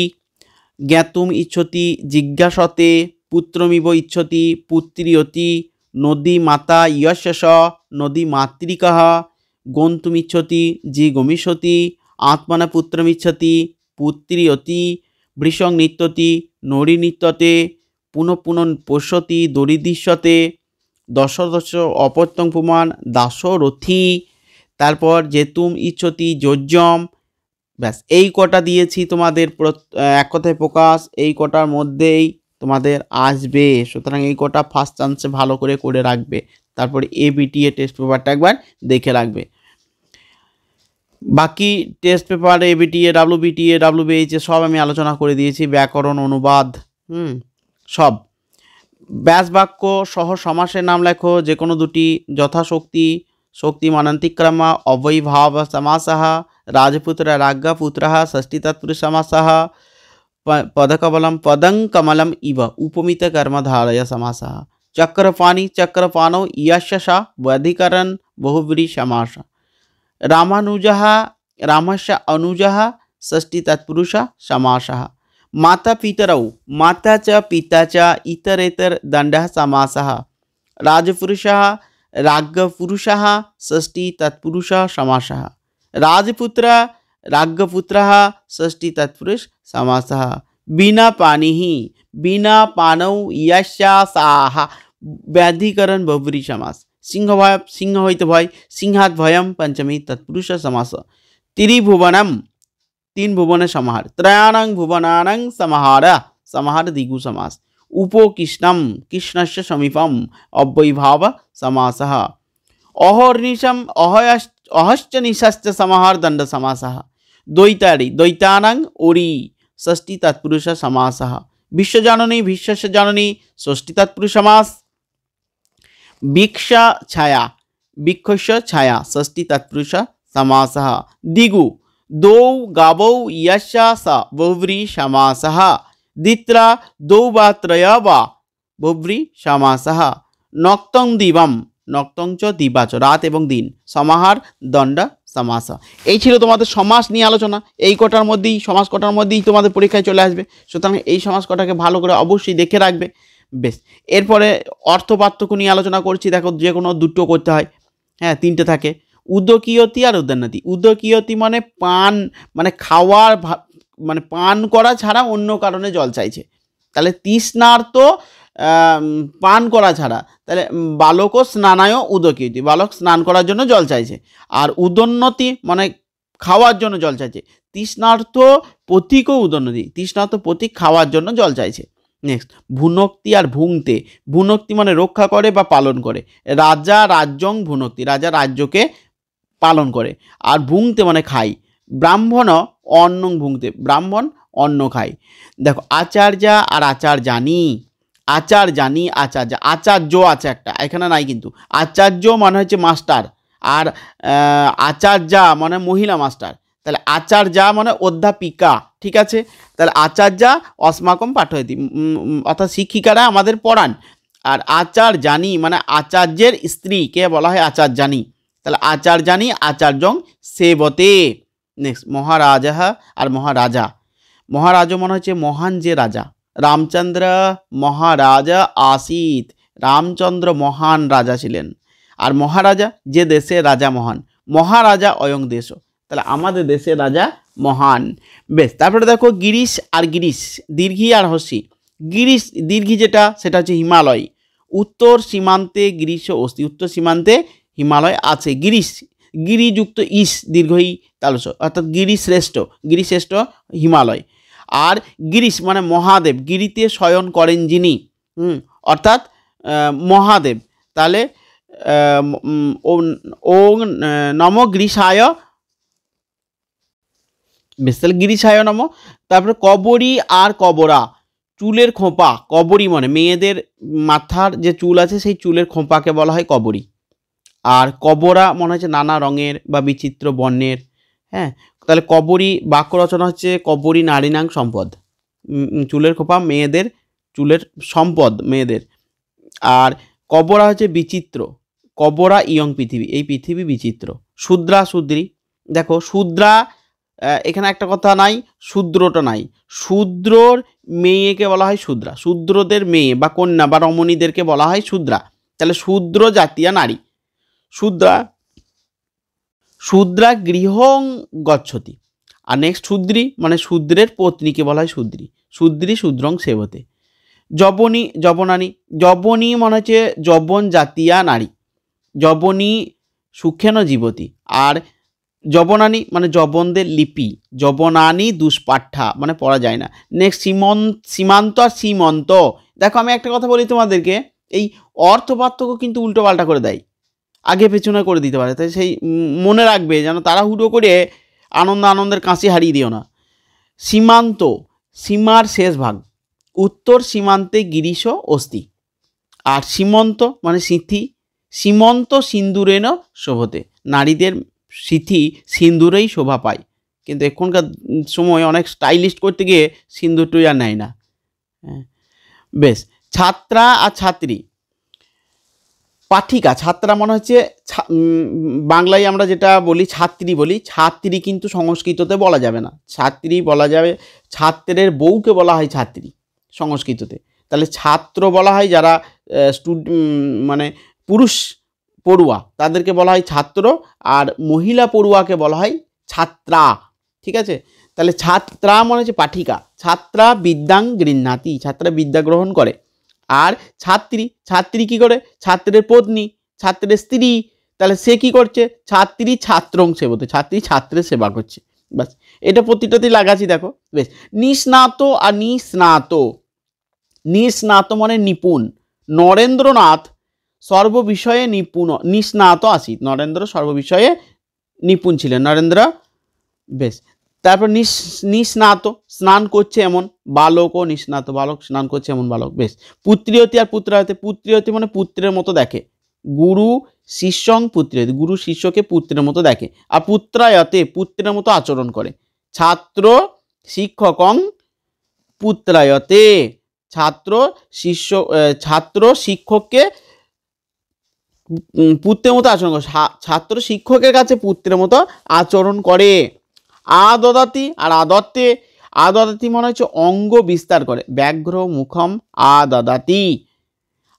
জ্ঞাতুম ইচ্ছতি জিজ্ঞাসতে পুত্রমিব ইচ্ছতি পুত্রিয়তি নদী মাতা ইয়স্য নদী মাতৃকः গন্তুমিচ্ছতি জি গমিষ্যতি আত্মনা পুত্রমিচ্ছতি পুত্রিয়তি বৃষং নিত্যতি নরী নিত্যতে পুনঃ পুনঃ পশ্যতি দরিদৃশ্যতে দশ দশ অপত্যং পুমান দাসরথী তারপর যেতুম ইচ্ছতি যোজ্যম। ব্যাস এই কটা দিয়েছি তোমাদের এক কথায় প্রকাশ, এই কটার মধ্যেই তোমাদের আসবে, সুতরাং এই কটা ফার্স্ট চান্সে ভালো করে করে রাখবে। তারপরে এবিটিএ টেস্ট পেপারটা একবার দেখে রাখবে। বাকি টেস্ট পেপার এবিটিএ ডাব্লিউবিটিএ ডাব্লিউবিএইচে সব আমি আলোচনা করে দিয়েছি, ব্যাকরণ অনুবাদ সব। ব্যাস বাক্য সহ সমাসের নাম লেখো যে কোনো দুটি যথাশক্তি শক্তি মানান্তিক্রমা অবৈভাব সমাসः রাজপুত্র রাজ্ঞপুত্রः ষষ্ঠী তৎপুरुष समासः पदकमलं पदं कमलम इव उपमित कर्मधारय समासः चक्रपाणि चक्रपाणौ यशसा वधिकरण बहुव्रीहि समास रामानुजः रामस्य अनुजः षष्ठी तत्पुरुष समासः माता पितरौ माता च पिता च इतरेतर दण्डः समासः राजपुरुषः राज्ञपुरुषः षष्ठी तत्पुरुष समासः राजपुत्र राज्ञपुत्रः षष्ठी तत्पुरुष समासः बिना पानिः बिना पानौ यस्यासाः व्याधिकरण बहुव्रीहि समास सिंह भय सिंह हईते भय सिंहात भयम पंचमी तत्पुरुष समास त्रिभुवनम 3 भुवने समाहार त्रयाणां भुवनानां समाहार समाहार दिगु समास उपकृष्णम कृष्णस्य समीपम अव्ययभाव समासः अहर्निशम अहश्च निशश्च समाहार दंड समासः দ্বৈতারি দ্বৈতানাং ওরি ষষ্ঠী তৎপুরুষ সমাসः। বিশ্বজননী বিশ্বস্য জননী ষষ্ঠী তৎপুরুষ সমাস। বৃক্ষা ছায়া বৃক্ষস্য ছায়া ষষ্ঠী তৎপুরুষ সমাসः। দিগু দৌ গাবৌ ইয়স্য স বহুব্রী সমাসः। দিত্রা দৌ বা ত্রয় বা বহুব্রী সমাসः। নক্তং দিবম নক্তং চ দিবাচ রাত এবং দিন সমাহার দণ্ড সমাস। এই ছিল তোমাদের সমাস নিয়ে আলোচনা। এই কটার মধ্যেই সমাস কটার মধ্যেই তোমাদের পরীক্ষায় চলে আসবে, সুতরাং এই সমাস কটাকে ভালো করে অবশ্যই দেখে রাখবে। বেশ, এরপরে অর্থ পার্থক্য নিয়ে আলোচনা করছি। দেখো, যে কোনো দুটো করতে হয়, হ্যাঁ তিনটে থাকে, উদকীয়তি আর উদান্নতি। উদকীয়তি মানে পান, মানে খাওয়ার মানে পান করা ছাড়া অন্য কারণে জল চাইছে, তাহলে তৃষ্ণার্ত পান করা ছাড়া, তাহলে বালক স্নানায় উদকীয়তি, বালক স্নান করার জন্য জল চাইছে। আর উদন্নতি মানে খাওয়ার জন্য জল চাইছে। তৃষ্ণার্ত প্রতীকও উদন্নতি, তৃষ্ণার্ত প্রতীক খাওয়ার জন্য জল চাইছে। নেক্সট ভুনক্তি আর ভুংতে। ভুনক্তি মানে রক্ষা করে বা পালন করে। রাজা রাজ্যং ভুনক্তি, রাজা রাজ্যকে পালন করে। আর ভুংতে মানে খাই। ব্রাহ্মণ অন্নং ভুংতে, ব্রাহ্মণ অন্ন খায়। দেখো, আচার্যা আর আচার্যানি। আচার জানি আচার্য, আচার্য আছে একটা, এখানে নাই কিন্তু। আচার্য মানে হচ্ছে মাস্টার, আর আচার্যা মানে মহিলা মাস্টার। তাহলে আচার্যা মানে অধ্যাপিকা, ঠিক আছে। তাহলে আচার্যা অস্মাকম পাঠয়তি, অর্থাৎ শিক্ষিকারা আমাদের পড়ান। আর আচার্যানি মানে আচার্যের স্ত্রীকে বলা হয় আচার্যানি। তাহলে আচার্যানি আচার্যং সেবতে। নেক্সট মহারাজা আর মহারাজা। মহারাজ মনে হচ্ছে মহান যে রাজা। রামচন্দ্র মহারাজা আসিত, রামচন্দ্র মহান রাজা ছিলেন। আর মহারাজা যে দেশের রাজা মহান, মহারাজা অয়ং দেশ, তাহলে আমাদের দেশের রাজা মহান। বেশ, তারপরে দেখো গিরিশ আর গিরিশ, দীর্ঘি আর হস্যি। গিরিশ দীর্ঘি যেটা, সেটা হচ্ছে হিমালয়। উত্তর সীমান্তে গিরিশ অস্তি, উত্তর সীমান্তে হিমালয় আছে। গিরিশ গিরিযুক্ত ইস দীর্ঘই তালস, অর্থাৎ গিরিশ্রেষ্ঠ, গিরিশ্রেষ্ঠ হিমালয়। আর গিরিশ মানে মহাদেব, গিরিতে শয়ন করেন যিনি, অর্থাৎ মহাদেব। তাহলে ওং নম গিরিশায়, বেশ, তাহলে গিরিশায় নম। তারপরে কবরী আর কবরা, চুলের খোঁপা। কবরী মানে মেয়েদের মাথার যে চুল আছে সেই চুলের খোঁপাকে বলা হয় কবরী। আর কবরা মনে হচ্ছে নানা রঙের বা বিচিত্র বর্ণের, হ্যাঁ। তাহলে কবরী বাক্য রচনা হচ্ছে কবরী নারীনাং সম্পদ, চুলের খোপা মেয়েদের চুলের সম্পদ মেয়েদের। আর কবরা হচ্ছে বিচিত্র, কবরা ইয়ং পৃথিবী, এই পৃথিবী বিচিত্র। শূদ্রা শূদ্রী, দেখো শূদ্রা, এখানে একটা কথা নাই, শূদ্রটা নাই। শূদ্রর মেয়েকে বলা হয় শূদ্রা, শূদ্রদের মেয়ে বা কন্যা বা রমণীদেরকে বলা হয় শূদ্রা। তাহলে শূদ্র জাতীয় নারী। শূদ্রা শূদ্রা গৃহং গচ্ছতি। আর নেক্সট শূদ্রী মানে শূদ্রের পত্নীকে বলা হয় শূদ্রী। শূদ্রী শূদ্রং সেবতে। যবনী যবনানী, যবনী মানে হচ্ছে যবন জাতীয়া নারী, যবনী সুখেন জীবতী। আর যবনানী মানে যবনদের লিপি, যবনানী দুষ্পাঠ্যা মানে পড়া যায় না। নেক্সট সীমান্ত আর সীমন্ত। দেখো, আমি একটা কথা বলি তোমাদেরকে, এই অর্থ পার্থক্য কিন্তু উল্টো পাল্টা করে দেয়, আগে পেছনে করে দিতে পারে। তাই সেই মনে রাখবে, যেন তাড়াহুড়ো করে আনন্দের কাঁচি হারিয়ে দিও না। সীমান্ত সীমার শেষ ভাগ, উত্তর সীমান্তে গিরিশ অস্তি। আর সীমন্ত মানে সিথি, সীমন্ত সিন্দুরেন শোভতে, নারীদের সিথি সিন্দুরেই শোভা পায়। কিন্তু এখনকার সময় অনেক স্টাইলিস্ট করতে গিয়ে সিন্দুরটুই আর নেয় না। বেশ, ছাত্রা আর ছাত্রী। পাঠিকা, ছাত্রা মনে হচ্ছে বাংলায় আমরা যেটা বলি ছাত্রী বলি, ছাত্রী কিন্তু সংস্কৃততে বলা যাবে না, ছাত্রী বলা যাবে। ছাত্রের বউকে বলা হয় ছাত্রী সংস্কৃততে। তাহলে ছাত্র বলা হয় যারা মানে পুরুষ পড়ুয়া, তাদেরকে বলা হয় ছাত্র। আর মহিলা পড়ুয়াকে বলা হয় ছাত্রা, ঠিক আছে। তাহলে ছাত্রা মনে হচ্ছে পাঠিকা। ছাত্রা বিদ্যাং গৃহ্ণাতি, ছাত্রা বিদ্যা গ্রহণ করে। আর ছাত্রী, ছাত্রী কি করে? ছাত্রের পত্নী, ছাত্রের স্ত্রী। তাহলে সে কি করছে? ছাত্রী ছাত্রং সেবতে, ছাত্রী ছাত্রের সেবা করছে। বাস, এটা প্রতিটাতেই লাগাচ্ছি, দেখো। বেশ, নিস্নাত আর নিস্নাত। নিস্নাত মানে নিপুণ। নরেন্দ্রনাথ সর্ববিষয়ে নিপুণ, নিস্নাত আসিত। নরেন্দ্র সর্ববিষয়ে নিপুণ ছিলেন, নরেন্দ্র। বেশ, তারপর নিস্নাত, স্নান করছে এমন বালক, ও নিস্নাত বালক, স্নান করছে এমন বালক। বেশ। পুত্রিয়তি আর পুত্রায়তে, পুত্রিয়তি মানে পুত্রের মতো দেখে, গুরু শিষ্যং পুত্রিয়তি, গুরু শিষ্যকে পুত্রের মতো দেখে, আর পুত্রায়তে পুত্রের মতো আচরণ করে। ছাত্র শিক্ষকং পুত্রায়তে, ছাত্র শিক্ষককে পুত্রের মতো আচরণ করে, ছাত্র শিক্ষকের কাছে পুত্রের মতো আচরণ করে। আদদাতি আর আদত্তে, আদদাতি মনে হচ্ছে অঙ্গ বিস্তার করে, ব্যাঘ্র মুখম আদদাতি,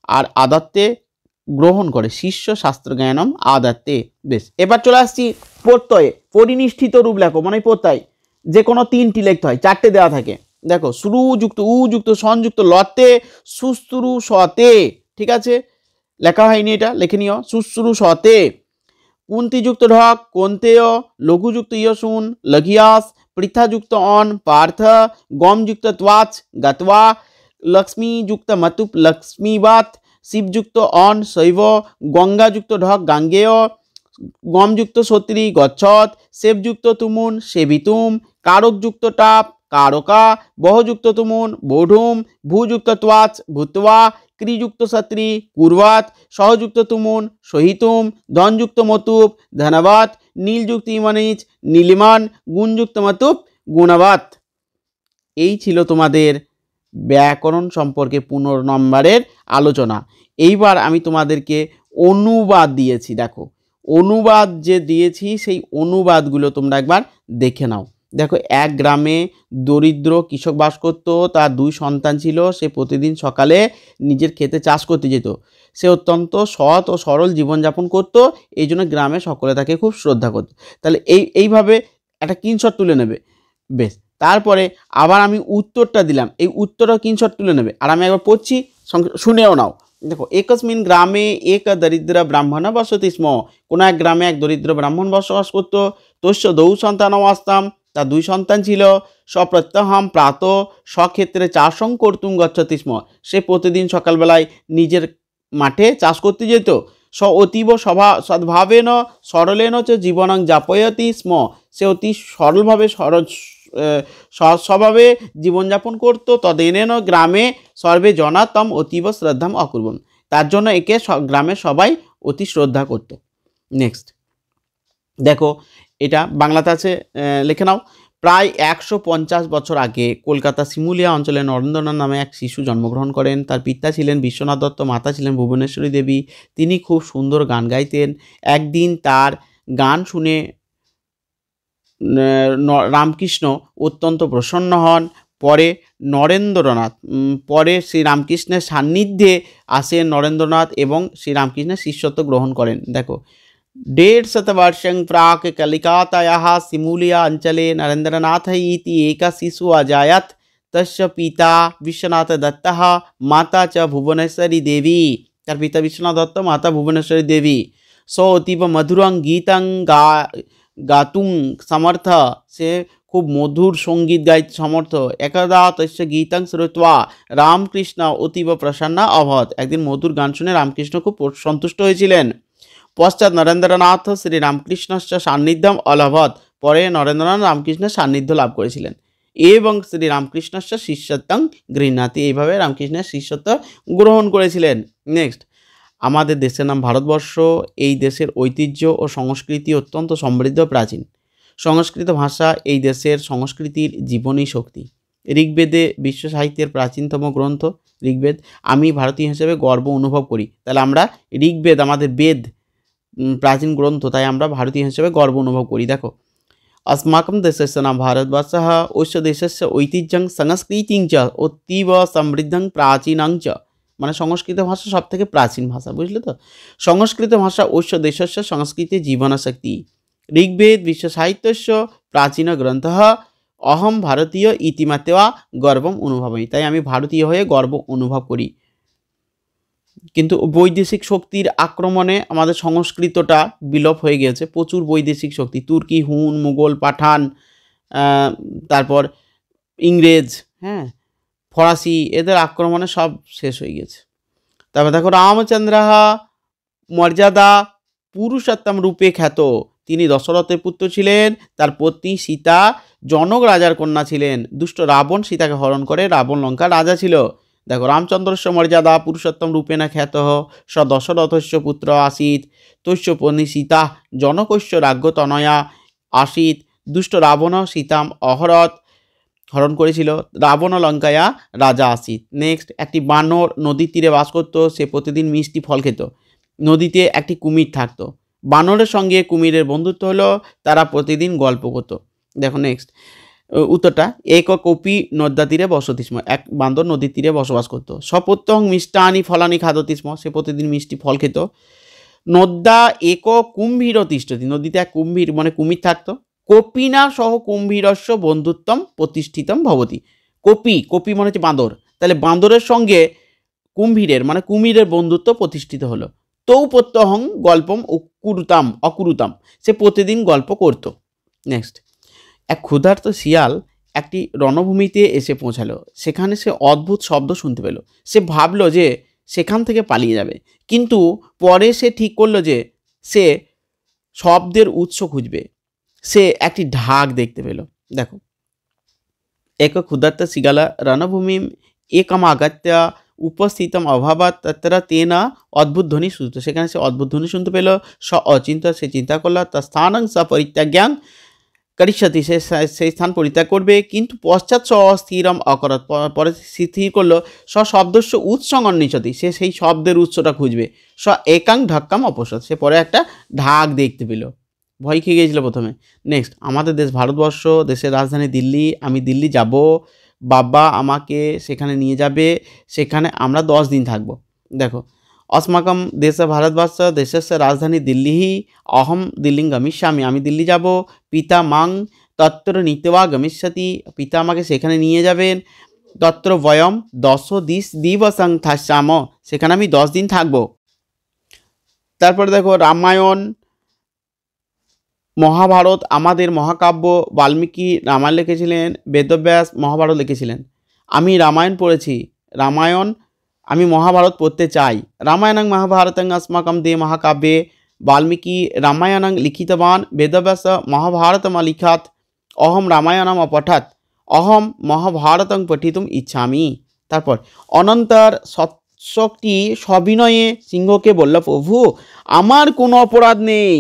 আর আদত্তে গ্রহণ করে, শিষ্য শাস্ত্র জ্ঞানম আদত্তে। বেশ, এবার চলে আসছি প্রত্যয়ে, পরিনিষ্ঠিত রূপ লেখো, মানে প্রত্যয় যে কোনো 3টি লিখতে হয়, 4টে দেওয়া থাকে। দেখো, শুরু যুক্ত উ যুক্ত সংযুক্ত লতে সুস্তুরু সতে, ঠিক আছে, লেখা হয়নি এটা, লিখে নিও, সুস্তুরু সতে। কুন্তিযুক্ত ঢক কোন্তেয়, লঘুযুক্ত ইয়সুন লঘিয়াস, পৃথাযুক্ত অন পার্থ, গমযুক্ত ত্বাচ গত্বা, লক্ষ্মীযুক্ত মতুপ লক্ষ্মীবাত, শিবযুক্ত অন শৈব, গঙ্গাযুক্ত ঢক গাঙ্গেয়, গমযুক্ত সত্রী গচ্ছত, সেবযুক্ত তুমুন সেবিতুম, কারকযুক্ত টাপ কারকা, বহযুক্ত তুমুন বোঢুম, ভূযুক্ত ত্বাচ ভূত্বা, ক্রিযুক্ত সত্রী কুর্বাত, সহযুক্ত তুমুন সহিতুম, ধনযুক্ত মতুপ ধনবাত, নীলযুক্ত ইমানিচ নীলিমান, গুণযুক্ত মতুপ গুণবাত। এই ছিল তোমাদের ব্যাকরণ সম্পর্কে 15 নম্বরের আলোচনা। এইবার আমি তোমাদেরকে অনুবাদ দিয়েছি, দেখো অনুবাদ যে দিয়েছি সেই অনুবাদগুলো তোমরা একবার দেখে নাও। দেখো, এক গ্রামে দরিদ্র কৃষক বাস করতো, তার 2 সন্তান ছিল, সে প্রতিদিন সকালে নিজের ক্ষেতে চাষ করতে যেত, সে অত্যন্ত সৎ ও সরল জীবনযাপন করত, এই জন্য গ্রামে সকলে তাকে খুব শ্রদ্ধা করত। তাহলে এইভাবে একটা স্ক্রিনশট তুলে নেবে। বেশ, তারপরে আবার আমি উত্তরটা দিলাম, এই উত্তরটা স্ক্রিনশট তুলে নেবে, আর আমি একবার পড়ছি, শুনেও নাও। দেখো, একস্মিন গ্রামে এক দরিদ্র ব্রাহ্মণ বসতি স্ম, কোনো এক গ্রামে এক দরিদ্র ব্রাহ্মণ বসবাস করত, তস্য দৌ সন্তানম আসতাম, তার 2 সন্তান ছিল, স্বপ্রত্যহম প্রাত স্বক্ষেত্রে চাষং কর্তুম গচ্ছতি স্ম, সে প্রতিদিন সকালবেলায় নিজের মাঠে চাষ করতে যেত, স অতীব সদ্ভাবেন সরলেন চ জীবনং যাপয়তি স্ম, সে অতি সরলভাবে স্বভাবে জীবনযাপন করতো, তদেনেন গ্রামে সর্বে জনা তম অতীব শ্রদ্ধাম অকুর্বন, তার জন্য একে গ্রামের সবাই অতি শ্রদ্ধা করত। নেক্সট দেখো, এটা বাংলাতে আছে, লিখে নাও। প্রায় 150 বছর আগে কলকাতা শিমুলিয়া অঞ্চলে নরেন্দ্রনাথ নামে এক শিশু জন্মগ্রহণ করেন। তার পিতা ছিলেন বিশ্বনাথ দত্ত, মাতা ছিলেন ভুবনেশ্বরী দেবী। তিনি খুব সুন্দর গান গাইতেন। একদিন তার গান শুনে রামকৃষ্ণ অত্যন্ত প্রসন্ন হন। পরে শ্রীরামকৃষ্ণের সান্নিধ্যে আসেন নরেন্দ্রনাথ এবং শ্রীরামকৃষ্ণের শিষ্যত্ব গ্রহণ করেন। দেখো, 150 वर्षं प्राक् कलिकातायाः सिमूलिया अंचले नरेन्द्रनाथ इति एकः शिशुः अजायत। तस्य पिता विश्वनाथ दत्तः, माता च भुवनेश्वरी देवी। तार पिता विश्वनाथ दत्त, माता भुवनेश्वरी देवी। स अतीव मधुरं गीतं गातुं समर्थ, से खूब मधुर संगीत गाइते समर्थ। एकदा तस्य गीतं श्रुत्वा रामकृष्ण अतीव प्रसन्न अभवत्, एकदिन मधुर गान शुने रामकृष्ण खूब सन्तुष्ट हयेछिलेन। पश्चात नरेंद्रनाथ श्रीरामकृष्णस्य सान्निध्यम अलभत, परे नरेंद्रनाथ रामकृष्णের সান্নিধ্য লাভ করেছিলেন। এবং শ্রীরামকৃষ্ণस्य শিষ্যত্বং গৃহ্ণাতি, এইভাবে রামকৃষ্ণের শিষ্যত্ব গ্রহণ করেছিলেন। নেক্সট, আমাদের দেশের নাম ভারতবর্ষ। এই দেশের ঐতিহ্য ও সংস্কৃতি অত্যন্ত সমৃদ্ধ প্রাচীন। সংস্কৃত ভাষা এই দেশের সংস্কৃতির জীবনী শক্তি। ঋগ্বেদে বিশ্ব সাহিত্যের প্রাচীনতম গ্রন্থ ঋগ্বেদ। আমি ভারতীয় হিসেবে গর্ব অনুভব করি। তাহলে আমরা ঋগ্বেদ আমাদের বেদ प्राचीन ग्रंथ, ताई आमरा भारतीय हिसेबे गर्व अनुभव करी। देखो, अस्माकं देशस्य नाम भारतवर्षः, अस्य देशस्य ऐतिह्यं संस्कृतिं च अतीव समृद्धं प्राचीनं च, माने संस्कृत भाषा सबथेके प्राचीन भाषा, बुझले तो। संस्कृत भाषा अस्य देशस्य संस्कृति जीवनशक्ति। ऋग्वेद विश्व साहित्यस्य प्राचीन ग्रन्थः। अहम भारतीय इति मत्वा गर्वम अनुभवामि, ताई आमि भारतीय हये गर्व अनुभव करी। কিন্তু বৈদেশিক শক্তির আক্রমণে আমাদের সংস্কৃতটা বিলোপ হয়ে গেছে। প্রচুর বৈদেশিক শক্তি, তুর্কি, হুন, মুঘল, পাঠান, তারপর ইংরেজ, হ্যাঁ, ফরাসি, এদের আক্রমণে সব শেষ হয়ে গেছে। তারপর দেখো, রামচন্দ্র মর্যাদা পুরুষোত্তম রূপে খ্যাত, তিনি দশরথের পুত্র ছিলেন। তার পত্নী সীতা জনক রাজার কন্যা ছিলেন। দুষ্ট রাবণ সীতাকে হরণ করে, রাবণ লঙ্কার রাজা ছিল। দেখো, রামচন্দ্রস্য মর্যাদা পুরুষোত্তম রূপেণ খ্যাত স দশরথস্য পুত্র আসিত তস্য পত্নী সীতা জনকস্য রাজ্ঞতনয়া আসিত। দুষ্ট রাবণ সীতাম অহরত হরণ করেছিল। রাবণ লঙ্কায়া রাজা আসিত। নেক্সট, একটি বানর নদীর তীরে বাস করত। সে প্রতিদিন মিষ্টি ফল খেত। নদীতে একটি কুমির থাকতো। বানরের সঙ্গে কুমিরের বন্ধুত্ব হলো, তারা প্রতিদিন গল্প করতো। দেখো নেক্সট উত্তরটা, এক কপি নদ্যা তীরে বসতি স্ম। এক বান্দর নদীর তীরে বসবাস করতো। সপ্রত্যহ মিষ্টানি ফলানি খাদতি স্ম। সে প্রতিদিন মিষ্টি ফল খেত। নদ্যা এক কুম্ভীর তিষ্ঠতি। নদীতে এক কুম্ভীর মানে কুমির থাকতো। কপিনা সহ কুম্ভীরস্য বন্ধুত্বম প্রতিষ্ঠিতম ভবতি। কপি মানে হচ্ছে বাঁদর, তাহলে বাঁদরের সঙ্গে কুম্ভীরের মানে কুমিরের বন্ধুত্ব প্রতিষ্ঠিত হলো। তৌ প্রত্যহং গল্পম অকুরুতাম। সে প্রতিদিন গল্প করত। নেক্সট, এক ক্ষুধার্ত শিয়াল একটি রণভূমিতে এসে পৌঁছালো। সেখানে সে অদ্ভুত শব্দ শুনতে পেল। সে ভাবলো যে সেখান থেকে পালিয়ে যাবে, কিন্তু পরে সে ঠিক করলো যে সে শব্দের উৎস খুঁজবে। সে একটি ঢাক দেখতে পেল। দেখো, এক ক্ষুধার্ত শিয়াল রণভূমিম একমাগত্য উপস্থিতম অভাবাত তত্র তেনা অদ্ভুত ধ্বনি শুনত। সেখানে সে অদ্ভুত ধ্বনি শুনতে পেল। অচিন্ত সে চিন্তা করলো তা স্থানং স পরিত্যাজ্ঞাং করিষ্যতি। সে সেই স্থান পরিত্যাগ করবে, কিন্তু পশ্চাৎ স স্থিরম অকরত। পরে স্থির করলো শব্দস্য উৎসং অন্বিষতি। সে সেই শব্দের উৎসটা খুঁজবে। একাং ঢক্কাম অপসৎ। সে পরে একটা ঢাক দেখতে পেল। ভয় খেয়ে গিয়েছিল প্রথমে। নেক্সট, আমাদের দেশ ভারতবর্ষ, দেশের রাজধানী দিল্লি। আমি দিল্লি যাব, বাবা আমাকে সেখানে নিয়ে যাবে। সেখানে আমরা 10 দিন থাকবো। দেখো, अस्माकं देश भारतवर्ष देशस्य राजधानी दिल्ली ही अहम दिल्ली गमिष्यामि। আমি দিল্লি যাব। পিতা মাং তত্র নীত্বা গমিষ্যতি। পিতা আমাকে সেখানে নিয়ে যাবেন। তত্র বয়ম 10 দিবসং থাস্যাম। সেখানে আমি 10 দিন থাকব। তারপরে দেখো, রামায়ণ মহাভারত আমাদের মহাকাব্য। বাল্মীকি রামায়ণ লিখেছিলেন, বেদব্যাস মহাভারত লিখেছিলেন। আমি রামায়ণ পড়েছি, আমি মহাভারত পড়তে চাই। রামায়ণং মহাভারতং अस्माकं दे महाकाव्ये। বাল্মীকি রামায়ণং লিখিতবান, বেদব্যাস মহাভারতম অলিখাত। অহম রামায়ণম অপঠাৎ, অহম মহাভারতং পঠিতুম ইচ্ছামি। তারপর অনন্তর সৎসকটি সবিনয়ে সিংহকে বলল, প্রভু আমার কোনো অপরাধ নেই,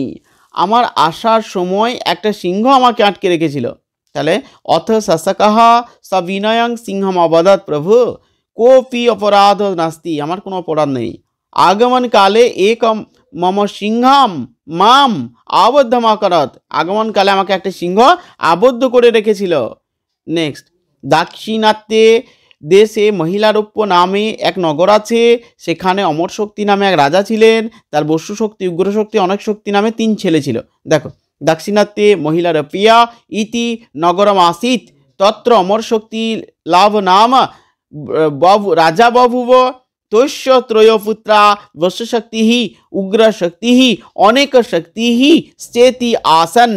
আমার আসার সময় একটা সিংহ আমাকে আটকে রেখেছিল। তাহলে অথ সসকাহা সবিনয়ং সিংহম অবদৎ, প্রভু কোপি অপরাধ নাস্তি, আমার কোনো অপরাধ নেই। আগমন কালে এক মম সিংহম মাম আবদ্ধম অকরত। আগমনকালে আমাকে একটা সিংহ আবদ্ধ করে রেখেছিল। নেক্সট, দাক্ষিণাত্যে দেশে মহিলারূপ্য নামে এক নগর আছে। সেখানে অমর শক্তি নামে এক রাজা ছিলেন। তার বসু শক্তি, উগ্র শক্তি, অনেক শক্তি নামে 3 ছেলে ছিল। দেখো, দাক্ষিণাত্যে মহিলারূপিয়া ইতি নগরম আসিত তত্র অমর শক্তি লাভ নাম রাজা বভুব। তস্য ত্রয় পুত্রা বসুশক্তি উগ্র শক্তি অনেক শক্তি চেতি আসন।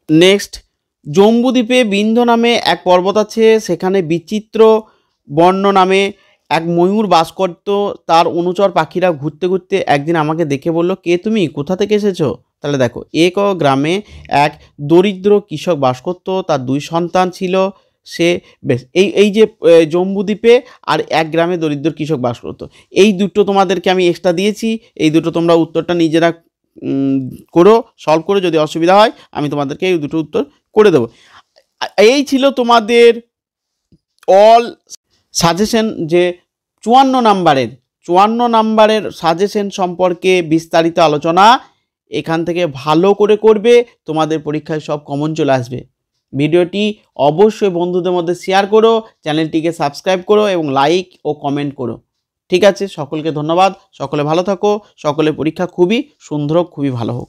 নেক্সট, জম্বুদ্বীপে বিন্ধ্য নামে এক পর্বত আছে। সেখানে বিচিত্র বর্ণ নামে এক ময়ূর বাস করত। তার অনুচর পাখিরা ঘুরতে ঘুরতে একদিন আমাকে দেখে বলল, কে তুমি, কোথা থেকে এসেছো? তাহলে দেখো, এক গ্রামে এক দরিদ্র কৃষক বাস করত। তার 2 সন্তান ছিল। সে বেশ এই যে জম্বুদ্বীপে আর এক গ্রামে দরিদ্র কৃষক বাস করতো। এই দুটো তোমাদেরকে আমি এক্সট্রা দিয়েছি। এই দুটো তোমরা উত্তরটা নিজেরা করো, সলভ করে। যদি অসুবিধা হয় আমি তোমাদেরকে এই দুটো উত্তর করে দেবো। এই ছিল তোমাদের অল সাজেশন, যে 54 নাম্বারের সাজেশন সম্পর্কে বিস্তারিত আলোচনা। এখান থেকে ভালো করে করবে, তোমাদের পরীক্ষায় সব কমন চলে আসবে। ভিডিওটি অবশ্যই বন্ধুদের মধ্যে শেয়ার করো, চ্যানেলটিকে সাবস্ক্রাইব করো এবং লাইক ও কমেন্ট করো। ঠিক আছে, সকলকে ধন্যবাদ। সকলে ভালো থাকো। সকলের পরীক্ষা খুবই সুন্দর হোক, খুবই ভালো হোক।